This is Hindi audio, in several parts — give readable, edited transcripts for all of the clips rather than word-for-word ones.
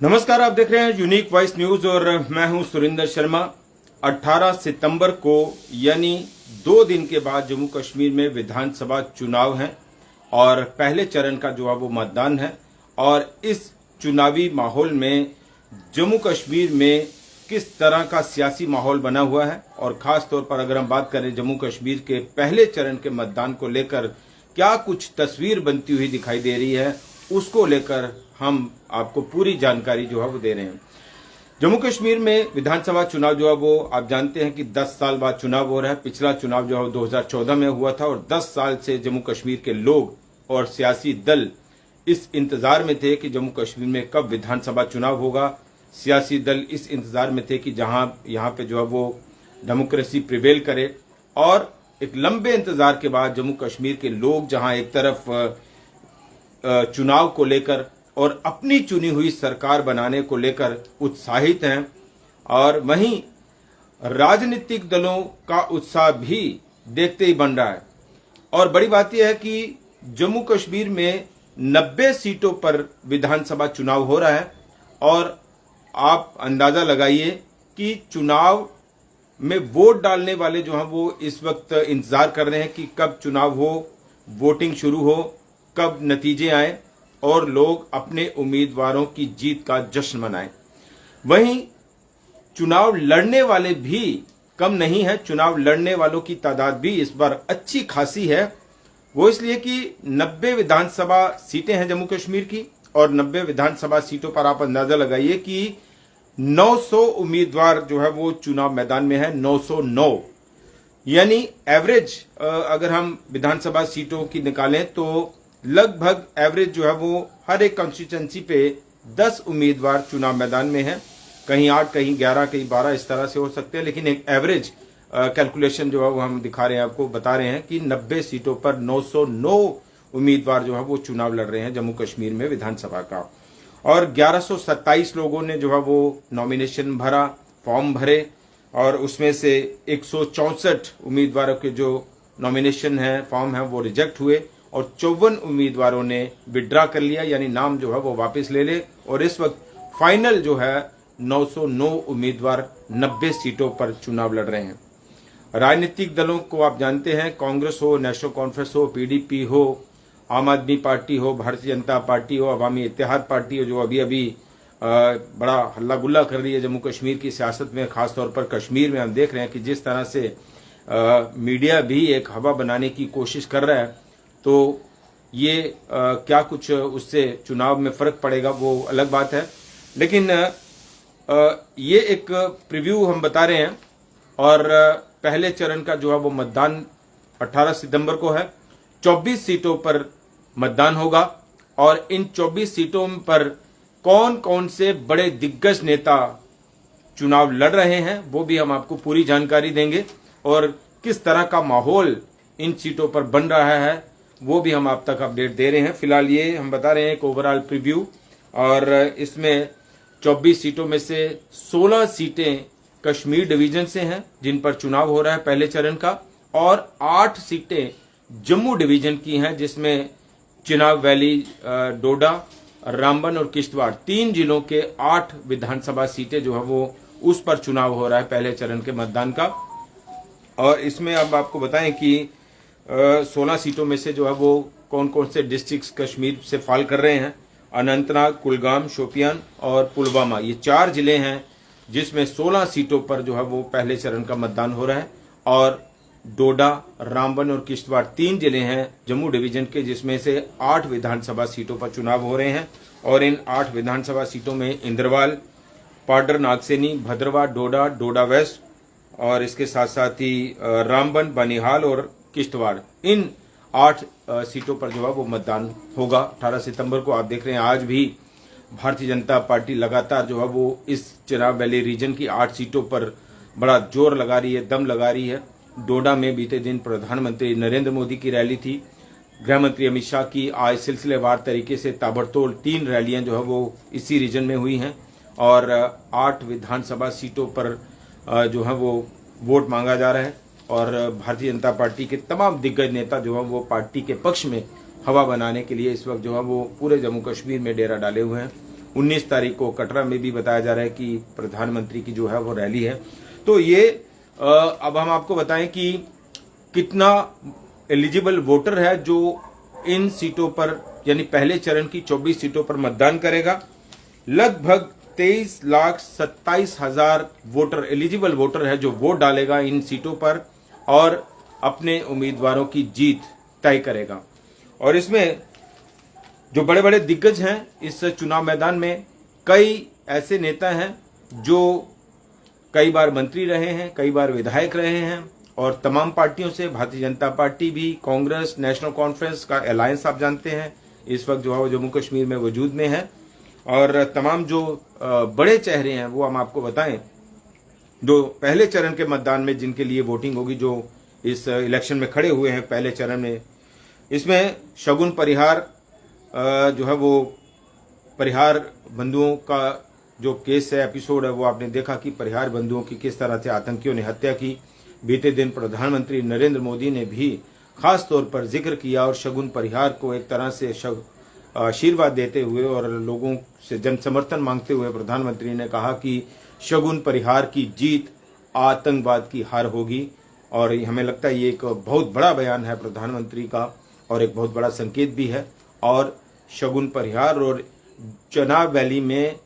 नमस्कार, आप देख रहे हैं यूनिक वॉइस न्यूज और मैं हूं सुरेंद्र शर्मा। 18 सितंबर को यानी 2 दिन के बाद जम्मू कश्मीर में विधानसभा चुनाव हैं और पहले चरण का जो है वो मतदान है। और इस चुनावी माहौल में जम्मू कश्मीर में किस तरह का सियासी माहौल बना हुआ है और खास तौर पर अगर हम बात करें जम्मू कश्मीर के पहले चरण के मतदान को लेकर क्या कुछ तस्वीर बनती हुई दिखाई दे रही है, उसको लेकर हम आपको पूरी जानकारी जो है वो दे रहे हैं। जम्मू कश्मीर में विधानसभा चुनाव जो है वो आप जानते हैं कि 10 साल बाद चुनाव हो रहा है। पिछला चुनाव जो है 2014 में हुआ था और 10 साल से जम्मू कश्मीर के लोग और सियासी दल इस इंतजार में थे कि जम्मू कश्मीर में कब विधानसभा चुनाव होगा। सियासी दल इस इंतजार में थे कि जहां यहाँ पे जो है वो डेमोक्रेसी प्रिवेल करे। और एक लंबे इंतजार के बाद जम्मू कश्मीर के लोग जहां एक तरफ चुनाव को लेकर और अपनी चुनी हुई सरकार बनाने को लेकर उत्साहित हैं, और वहीं राजनीतिक दलों का उत्साह भी देखते ही बन रहा है। और बड़ी बात यह है कि जम्मू कश्मीर में 90 सीटों पर विधानसभा चुनाव हो रहा है और आप अंदाजा लगाइए कि चुनाव में वोट डालने वाले जो हैं वो इस वक्त इंतजार कर रहे हैं कि कब चुनाव हो, वोटिंग शुरू हो, कब नतीजे आए और लोग अपने उम्मीदवारों की जीत का जश्न मनाएं। वहीं चुनाव लड़ने वाले भी कम नहीं है। चुनाव लड़ने वालों की तादाद भी इस बार अच्छी खासी है। वो इसलिए कि 90 विधानसभा सीटें हैं जम्मू कश्मीर की और 90 विधानसभा सीटों पर आप अंदाजा लगाइए कि 900 उम्मीदवार जो है वो चुनाव मैदान में है। 909 यानी एवरेज अगर हम विधानसभा सीटों की निकालें तो लगभग एवरेज जो है वो हर एक कॉन्स्टिट्यूंसी पे 10 उम्मीदवार चुनाव मैदान में हैं। कहीं 8, कहीं 11, कहीं 12 इस तरह से हो सकते हैं, लेकिन एक एवरेज कैलकुलेशन जो है वो हम दिखा रहे हैं, आपको बता रहे हैं कि 90 सीटों पर 909 उम्मीदवार जो है वो चुनाव लड़ रहे हैं जम्मू कश्मीर में विधानसभा का। और 1127 लोगों ने जो है वो नॉमिनेशन भरा, फॉर्म भरे और उसमें से 164 उम्मीदवारों के जो नॉमिनेशन है, फॉर्म है, वो रिजेक्ट हुए और 54 उम्मीदवारों ने विड्रा कर लिया, यानी नाम जो है वो वापस ले ले। और इस वक्त फाइनल जो है 909 उम्मीदवार 90 सीटों पर चुनाव लड़ रहे हैं। राजनीतिक दलों को आप जानते हैं, कांग्रेस हो, नेशनल कॉन्फ्रेंस हो, पीडीपी हो, आम आदमी पार्टी हो, भारतीय जनता पार्टी हो, अवामी इत्तेहाद पार्टी हो, जो अभी अभी बड़ा हल्ला गुल्ला कर रही है जम्मू कश्मीर की सियासत में। खासतौर पर कश्मीर में हम देख रहे हैं कि जिस तरह से मीडिया भी एक हवा बनाने की कोशिश कर रहा है, तो ये क्या कुछ उससे चुनाव में फर्क पड़ेगा वो अलग बात है। लेकिन ये एक प्रीव्यू हम बता रहे हैं। और पहले चरण का जो है वो मतदान 18 सितंबर को है। 24 सीटों पर मतदान होगा और इन 24 सीटों पर कौन कौन से बड़े दिग्गज नेता चुनाव लड़ रहे हैं वो भी हम आपको पूरी जानकारी देंगे और किस तरह का माहौल इन सीटों पर बन रहा है वो भी हम आप तक अपडेट दे रहे हैं। फिलहाल ये हम बता रहे हैं एक ओवरऑल प्रीव्यू, और इसमें 24 सीटों में से 16 सीटें कश्मीर डिवीजन से हैं जिन पर चुनाव हो रहा है पहले चरण का, और 8 सीटें जम्मू डिवीजन की हैं जिसमें चिनाब वैली, डोडा, रामबन और किश्तवाड़ 3 जिलों के 8 विधानसभा सीटें जो है वो उस पर चुनाव हो रहा है पहले चरण के मतदान का। और इसमें अब आपको बताएं कि 16 सीटों में से जो है वो कौन कौन से डिस्ट्रिक्ट्स कश्मीर से फॉल कर रहे हैं। अनंतनाग, कुलगाम, शोपियान और पुलवामा, ये 4 जिले हैं जिसमें 16 सीटों पर जो है वो पहले चरण का मतदान हो रहा है। और डोडा, रामबन और किश्तवाड़ 3 जिले हैं जम्मू डिवीजन के जिसमें से 8 विधानसभा सीटों पर चुनाव हो रहे हैं। और इन 8 विधानसभा सीटों में इंद्रवाल, पाडर, नागसेनी, भद्रवा, डोडा, डोडा वेस्ट और इसके साथ साथ ही रामबन, बनिहाल और किश्तवाड़, इन 8 सीटों पर जो है वो मतदान होगा 18 सितंबर को। आप देख रहे हैं आज भी भारतीय जनता पार्टी लगातार जो है वो इस चिनाब वैली रीजन की 8 सीटों पर बड़ा जोर लगा रही है, दम लगा रही है। डोडा में बीते दिन प्रधानमंत्री नरेंद्र मोदी की रैली थी। गृह मंत्री अमित शाह की आज सिलसिलेवार तरीके से ताबड़तोड़ 3 रैलियां जो है वो इसी रीजन में हुई हैं और 8 विधानसभा सीटों पर जो है वो वोट मांगा जा रहा है। और भारतीय जनता पार्टी के तमाम दिग्गज नेता जो है वो पार्टी के पक्ष में हवा बनाने के लिए इस वक्त जो है वो पूरे जम्मू कश्मीर में डेरा डाले हुए हैं। 19 तारीख को कटरा में भी बताया जा रहा है कि प्रधानमंत्री की जो है वो रैली है। तो ये अब हम आपको बताएं कि कितना एलिजिबल वोटर है जो इन सीटों पर यानी पहले चरण की 24 सीटों पर मतदान करेगा। लगभग 23,27,000 वोटर एलिजिबल वोटर है जो वोट डालेगा इन सीटों पर और अपने उम्मीदवारों की जीत तय करेगा। और इसमें जो बड़े बड़े दिग्गज हैं इस चुनाव मैदान में, कई ऐसे नेता हैं जो कई बार मंत्री रहे हैं, कई बार विधायक रहे हैं और तमाम पार्टियों से, भारतीय जनता पार्टी भी, कांग्रेस, नेशनल कॉन्फ्रेंस का अलायंस आप जानते हैं इस वक्त जो है वो जम्मू कश्मीर में वजूद में है। और तमाम जो बड़े चेहरे हैं वो हम आपको बताएं जो पहले चरण के मतदान में जिनके लिए वोटिंग होगी, जो इस इलेक्शन में खड़े हुए हैं पहले चरण में। इसमें शगुन परिहार जो है वो परिहार बंधुओं का जो केस है, एपिसोड है, वो आपने देखा कि परिहार बंधुओं की किस तरह से आतंकियों ने हत्या की। बीते दिन प्रधानमंत्री नरेंद्र मोदी ने भी खास तौर पर जिक्र किया और शगुन परिहार को एक तरह से आशीर्वाद देते हुए और लोगों से जन समर्थन मांगते हुए प्रधानमंत्री ने कहा कि शगुन परिहार की जीत आतंकवाद की हार होगी। और हमें लगता है ये एक बहुत बड़ा बयान है प्रधानमंत्री का और एक बहुत बड़ा संकेत भी है। और शगुन परिहार और चनाब वैली में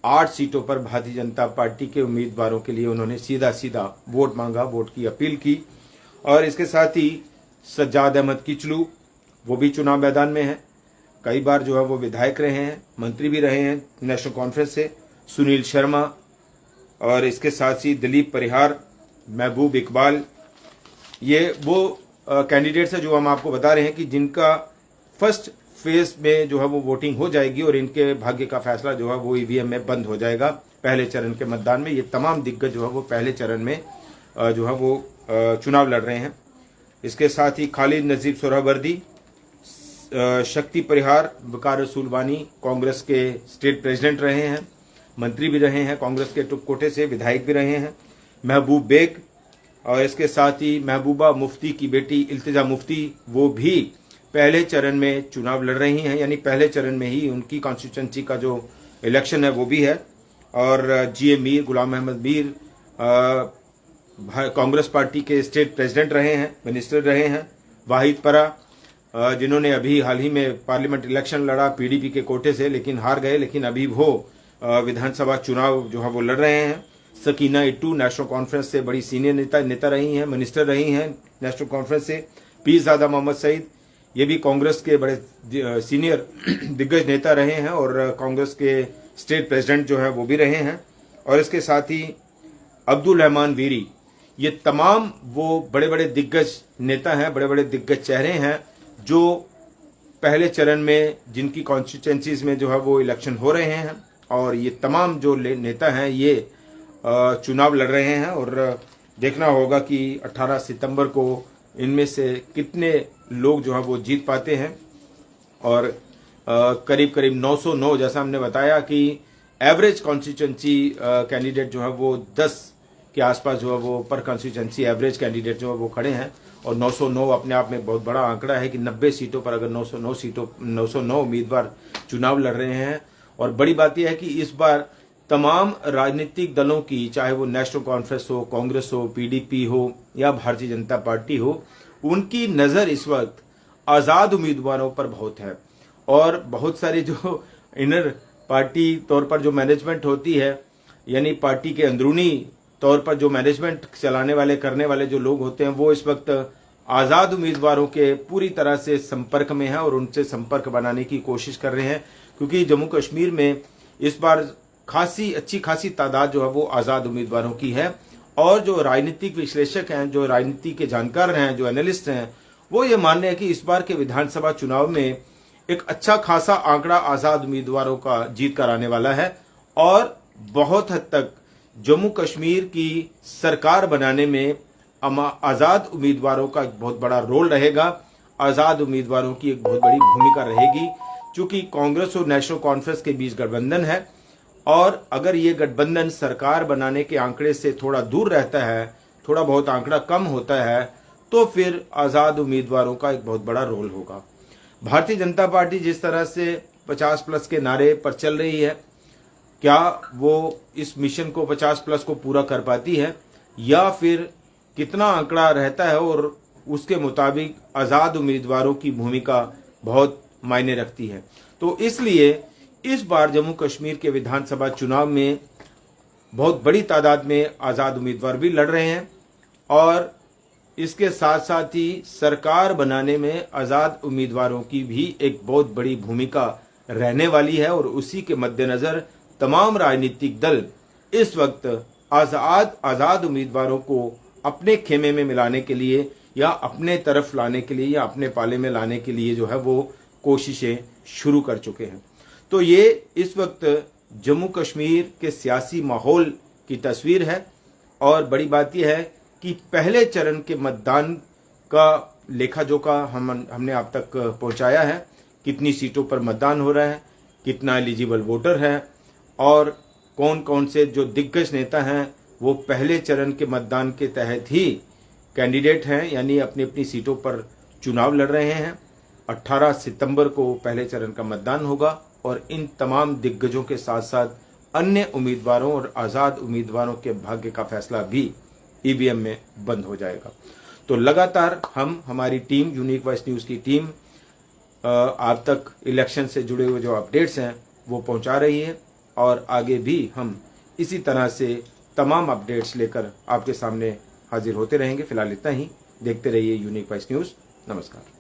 8 सीटों पर भारतीय जनता पार्टी के उम्मीदवारों के लिए उन्होंने सीधा सीधा वोट मांगा, वोट की अपील की। और इसके साथ ही सज्जाद अहमद किचलू वो भी चुनाव मैदान में है, कई बार जो है वो विधायक रहे हैं, मंत्री भी रहे हैं नेशनल कॉन्फ्रेंस से। सुनील शर्मा और इसके साथ ही दिलीप परिहार, महबूब इकबाल, ये वो कैंडिडेट्स हैं जो हम आपको बता रहे हैं कि जिनका फर्स्ट फेज में जो है वो वोटिंग हो जाएगी और इनके भाग्य का फैसला जो है वो ईवीएम में बंद हो जाएगा पहले चरण के मतदान में। ये तमाम दिग्गज जो है वो पहले चरण में जो है वो चुनाव लड़ रहे हैं। इसके साथ ही खालिद नजीब सोहरावर्दी, शक्ति परिहार, वकार रसूल वानी कांग्रेस के स्टेट प्रेसिडेंट रहे हैं, मंत्री भी रहे हैं कांग्रेस के टुप-कोटे से, विधायक भी रहे हैं। महबूब बेग और इसके साथ ही महबूबा मुफ्ती की बेटी इल्तिजा मुफ्ती वो भी पहले चरण में चुनाव लड़ रही हैं, यानी पहले चरण में ही उनकी कॉन्स्टिट्यूंसी का जो इलेक्शन है वो भी है। और जीए मीर, गुलाम अहमद मीर कांग्रेस पार्टी के स्टेट प्रेसिडेंट रहे हैं, मिनिस्टर रहे हैं। वाहिद परा जिन्होंने अभी हाल ही में पार्लियामेंट इलेक्शन लड़ा पीडीपी के कोटे से लेकिन हार गए, लेकिन अभी वो विधानसभा चुनाव जो है वो लड़ रहे हैं। सकीना इट्टू नेशनल कॉन्फ्रेंस से बड़ी सीनियर नेता रही हैं, मिनिस्टर रही हैं नेशनल कॉन्फ्रेंस से। पीरजादा मोहम्मद सईद ये भी कांग्रेस के बड़े सीनियर दिग्गज नेता रहे हैं और कांग्रेस के स्टेट प्रेसिडेंट जो है वो भी रहे हैं। और इसके साथ ही अब्दुल रहमान वीरी, ये तमाम वो बड़े बड़े दिग्गज नेता हैं, बड़े बड़े दिग्गज चेहरे हैं जो पहले चरण में जिनकी कॉन्स्टिट्यूंसीज में जो है वो इलेक्शन हो रहे हैं। और ये तमाम जो नेता हैं ये चुनाव लड़ रहे हैं और देखना होगा कि 18 सितंबर को इनमें से कितने लोग जो है वो जीत पाते हैं। और करीब करीब 909, जैसा हमने बताया कि एवरेज कॉन्स्टिट्यूंसी कैंडिडेट जो है वो 10 के आसपास जो है वो पर कॉन्स्टिट्यूंसी एवरेज कैंडिडेट जो है वो खड़े हैं। और 909 अपने आप में बहुत बड़ा आंकड़ा है कि 90 सीटों पर अगर 909 उम्मीदवार चुनाव लड़ रहे हैं। और बड़ी बात यह है कि इस बार तमाम राजनीतिक दलों की, चाहे वो नेशनल कॉन्फ्रेंस हो, कांग्रेस हो, पीडीपी हो या भारतीय जनता पार्टी हो, उनकी नज़र इस वक्त आज़ाद उम्मीदवारों पर बहुत है। और बहुत सारी जो इनर पार्टी तौर पर जो मैनेजमेंट होती है, यानी पार्टी के अंदरूनी तौर पर जो मैनेजमेंट चलाने वाले करने वाले जो लोग होते हैं, वो इस वक्त आज़ाद उम्मीदवारों के पूरी तरह से संपर्क में है और उनसे संपर्क बनाने की कोशिश कर रहे हैं। क्योंकि जम्मू कश्मीर में इस बार अच्छी खासी तादाद जो है वो आज़ाद उम्मीदवारों की है। और जो राजनीतिक विश्लेषक हैं, जो राजनीति के जानकार हैं, जो एनालिस्ट हैं, वो ये मान रहे हैं कि इस बार के विधानसभा चुनाव में एक अच्छा खासा आंकड़ा आज़ाद उम्मीदवारों का जीत कर आने वाला है। और बहुत हद तक जम्मू कश्मीर की सरकार बनाने में आज़ाद उम्मीदवारों का एक बहुत बड़ा रोल रहेगा, आज़ाद उम्मीदवारों की एक बहुत बड़ी भूमिका रहेगी। चूंकि कांग्रेस और नेशनल कॉन्फ्रेंस के बीच गठबंधन है और अगर ये गठबंधन सरकार बनाने के आंकड़े से थोड़ा दूर रहता है, थोड़ा बहुत आंकड़ा कम होता है, तो फिर आज़ाद उम्मीदवारों का एक बहुत बड़ा रोल होगा। भारतीय जनता पार्टी जिस तरह से 50+ के नारे पर चल रही है, क्या वो इस मिशन को 50+ को पूरा कर पाती है या फिर कितना आंकड़ा रहता है, और उसके मुताबिक आज़ाद उम्मीदवारों की भूमिका बहुत मायने रखती है। तो इसलिए इस बार जम्मू कश्मीर के विधानसभा चुनाव में बहुत बड़ी तादाद में आज़ाद उम्मीदवार भी लड़ रहे हैं, और इसके साथ साथ ही सरकार बनाने में आज़ाद उम्मीदवारों की भी एक बहुत बड़ी भूमिका रहने वाली है। और उसी के मद्देनज़र तमाम राजनीतिक दल इस वक्त आज़ाद उम्मीदवारों को अपने खेमे में मिलाने के लिए या अपने तरफ लाने के लिए या अपने पाले में लाने के लिए जो है वो कोशिशें शुरू कर चुके हैं। तो ये इस वक्त जम्मू कश्मीर के सियासी माहौल की तस्वीर है। और बड़ी बात यह है कि पहले चरण के मतदान का लेखा जोखा हमने आप तक पहुंचाया है। कितनी सीटों पर मतदान हो रहा है, कितना एलिजिबल वोटर है, और कौन कौन से जो दिग्गज नेता हैं वो पहले चरण के मतदान के तहत ही कैंडिडेट हैं, यानी अपनी अपनी सीटों पर चुनाव लड़ रहे हैं। 18 सितंबर को पहले चरण का मतदान होगा और इन तमाम दिग्गजों के साथ साथ अन्य उम्मीदवारों और आज़ाद उम्मीदवारों के भाग्य का फैसला भी ईवीएम में बंद हो जाएगा। तो लगातार हमारी टीम, यूनिक वॉइस न्यूज़ की टीम आप तक इलेक्शन से जुड़े हुए जो अपडेट्स हैं वो पहुंचा रही है, और आगे भी हम इसी तरह से तमाम अपडेट्स लेकर आपके सामने हाजिर होते रहेंगे। फिलहाल इतना ही। देखते रहिए यूनिक वॉइस न्यूज़। नमस्कार।